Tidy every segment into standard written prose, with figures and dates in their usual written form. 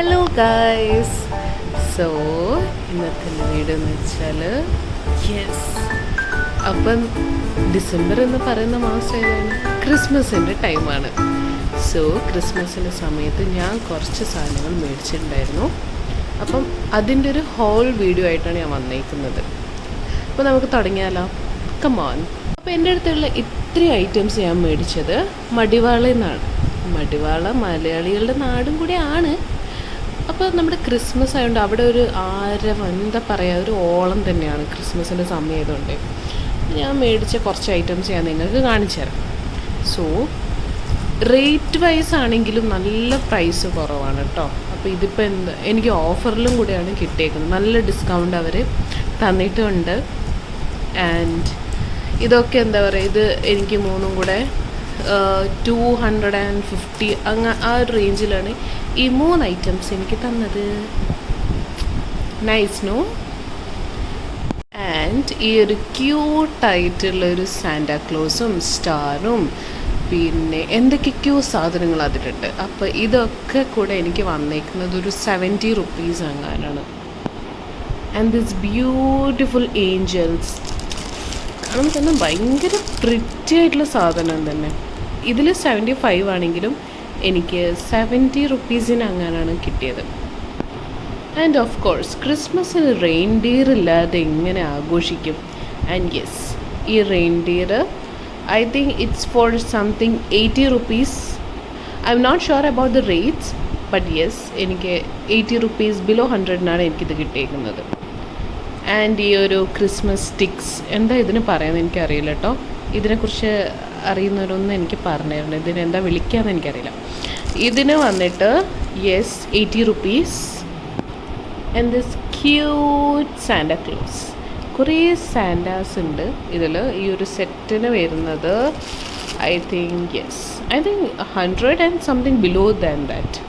Hello guys. So ഇന്നത്തെ video എന്ന് വെച്ചാൽ അപ്പം ഡിസംബർ എന്ന് പറയുന്ന മാസം ഏതാണ്? ക്രിസ്മസിൻ്റെ ടൈമാണ്. സോ ക്രിസ്മസിൻ്റെ സമയത്ത് ഞാൻ കുറച്ച് സാധനങ്ങൾ മേടിച്ചിട്ടുണ്ടായിരുന്നു. അപ്പം അതിൻ്റെ ഒരു ഹോൾ വീഡിയോ ആയിട്ടാണ് ഞാൻ വന്നേക്കുന്നത്. അപ്പോൾ നമുക്ക് തുടങ്ങിയാലോ? കമോൺ. അപ്പോൾ എൻ്റെ അടുത്തുള്ള ഇത്രയും ഐറ്റംസ് ഞാൻ മേടിച്ചത് മടിവാളയിൽ നിന്നാണ്. മടിവാള മലയാളികളുടെ നാടും കൂടിയാണ്. അപ്പോൾ നമ്മുടെ ക്രിസ്മസ് ആയതുകൊണ്ട് അവിടെ ഒരു എന്താ പറയുക, ഒരു ഓളം തന്നെയാണ് ക്രിസ്മസിൻ്റെ സമയമായതുകൊണ്ട്. ഞാൻ മേടിച്ച കുറച്ച് ഐറ്റംസ് ഞാൻ നിങ്ങൾക്ക് കാണിച്ചു തരാം. സോ റേറ്റ് വൈസ് ആണെങ്കിലും നല്ല പ്രൈസ് കുറവാണ് കേട്ടോ. അപ്പോൾ ഇതിപ്പോൾ എനിക്ക് ഓഫറിലും കൂടെയാണ് കിട്ടിയേക്കുന്നത്. നല്ല ഡിസ്കൗണ്ട് അവർ തന്നിട്ടുണ്ട്. ആൻഡ് ഇതൊക്കെ എന്താ പറയുക, ഇത് എനിക്ക് മൂന്നും കൂടെ 250 ആ ഒരു റേഞ്ചിലാണ് ഈ 3 ഐറ്റംസ് എനിക്ക് തന്നത്. Nice no? ആൻഡ് ഈ ഒരു ക്യൂട്ടായിട്ടുള്ളൊരു സാന്റാക്ലോസും സ്റ്റാറും പിന്നെ എന്തൊക്കെയോ സാധനങ്ങൾ അതിലുണ്ട്. അപ്പോൾ ഇതൊക്കെ കൂടെ എനിക്ക് വന്നേക്കുന്നത് ഒരു 70 റുപ്പീസ് അങ്ങാനാണ്. ആൻഡ് ദിസ് ബ്യൂട്ടിഫുൾ ഏഞ്ചൽസ് കാണുമ്പോൾ തന്നെ ഭയങ്കര പ്രിറ്റി ആയിട്ടുള്ള സാധനം തന്നെ. ഇതിൽ 75 ആണെങ്കിലും എനിക്ക് 70 റുപ്പീസിന് അങ്ങനെയാണ് കിട്ടിയത്. ആൻഡ് ഓഫ് കോഴ്സ് ക്രിസ്മസിന് റെയിൻഡിയർ ഇല്ലാതെ എങ്ങനെ ആഘോഷിക്കും? ആൻഡ് യെസ്, ഈ reindeer I think it's for something 80 rupees. I am not sure about the rates, but yes എനിക്ക് 80 റുപ്പീസ് ബിലോ 100-നാണ് എനിക്കിത് കിട്ടിയേക്കുന്നത്. ആൻഡ് ഈ ഒരു ക്രിസ്മസ് സ്റ്റിക്സ്, എന്താ ഇതിന് പറയാമെന്ന് എനിക്കറിയില്ല കേട്ടോ. ഇതിനെക്കുറിച്ച് അറിയുന്നവരൊന്നും എനിക്ക് പറഞ്ഞിരുന്നു, ഇതിനെന്താ വിളിക്കാമെന്ന് എനിക്കറിയില്ല. ഇതിന് വന്നിട്ട് 80 rupees. And this cute Santa Claus. കുറേ സാന്റാസ് ഉണ്ട് ഇതിൽ. ഈ ഒരു സെറ്റിന് വരുന്നത് I think 100 and something below that.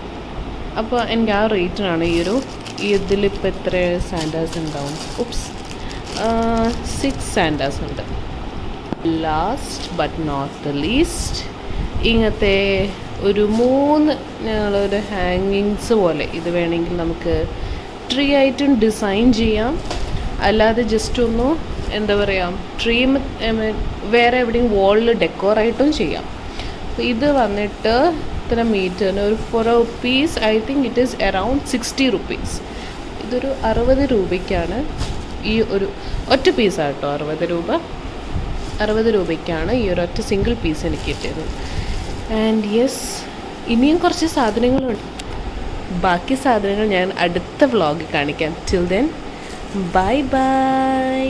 അപ്പോൾ എനിക്ക് ആ റേറ്റിനാണ് ഇതിലിപ്പോൾ എത്ര സാന്റാസ് ഉണ്ടാവും? 6 സാന്റാസ് ഉണ്ട്. Last but not the least, ഇങ്ങനത്തെ ഒരു 3 ഞങ്ങളൊരു ഹാങ്ങിങ്സ് പോലെ. ഇത് വേണമെങ്കിൽ നമുക്ക് ട്രീ ആയിട്ടും ഡിസൈൻ ചെയ്യാം, അല്ലാതെ ജസ്റ്റ് ഒന്ന് എന്താ പറയുക, ട്രീ വേറെ എവിടെയും വാളിൽ ഡെക്കോറായിട്ടും ചെയ്യാം. അപ്പോൾ ഇത് വന്നിട്ട് ഇത്ര മീറ്ററിന് ഒരു 4 piece I think it is around 60 rupees. ഇതൊരു 60 രൂപയ്ക്കാണ് ഈ ഒരു ഒറ്റ പീസാണ് കേട്ടോ. 60 രൂപയ്ക്കാണ് ഈ ഒരു ഒറ്റ സിംഗിൾ പീസ് എനിക്ക് കിട്ടിയത്. ആൻഡ് യെസ്, ഇനിയും കുറച്ച് സാധനങ്ങളുണ്ട്. ബാക്കി സാധനങ്ങൾ ഞാൻ അടുത്ത വ്ളോഗിൽ കാണിക്കാം. Till then bye bye.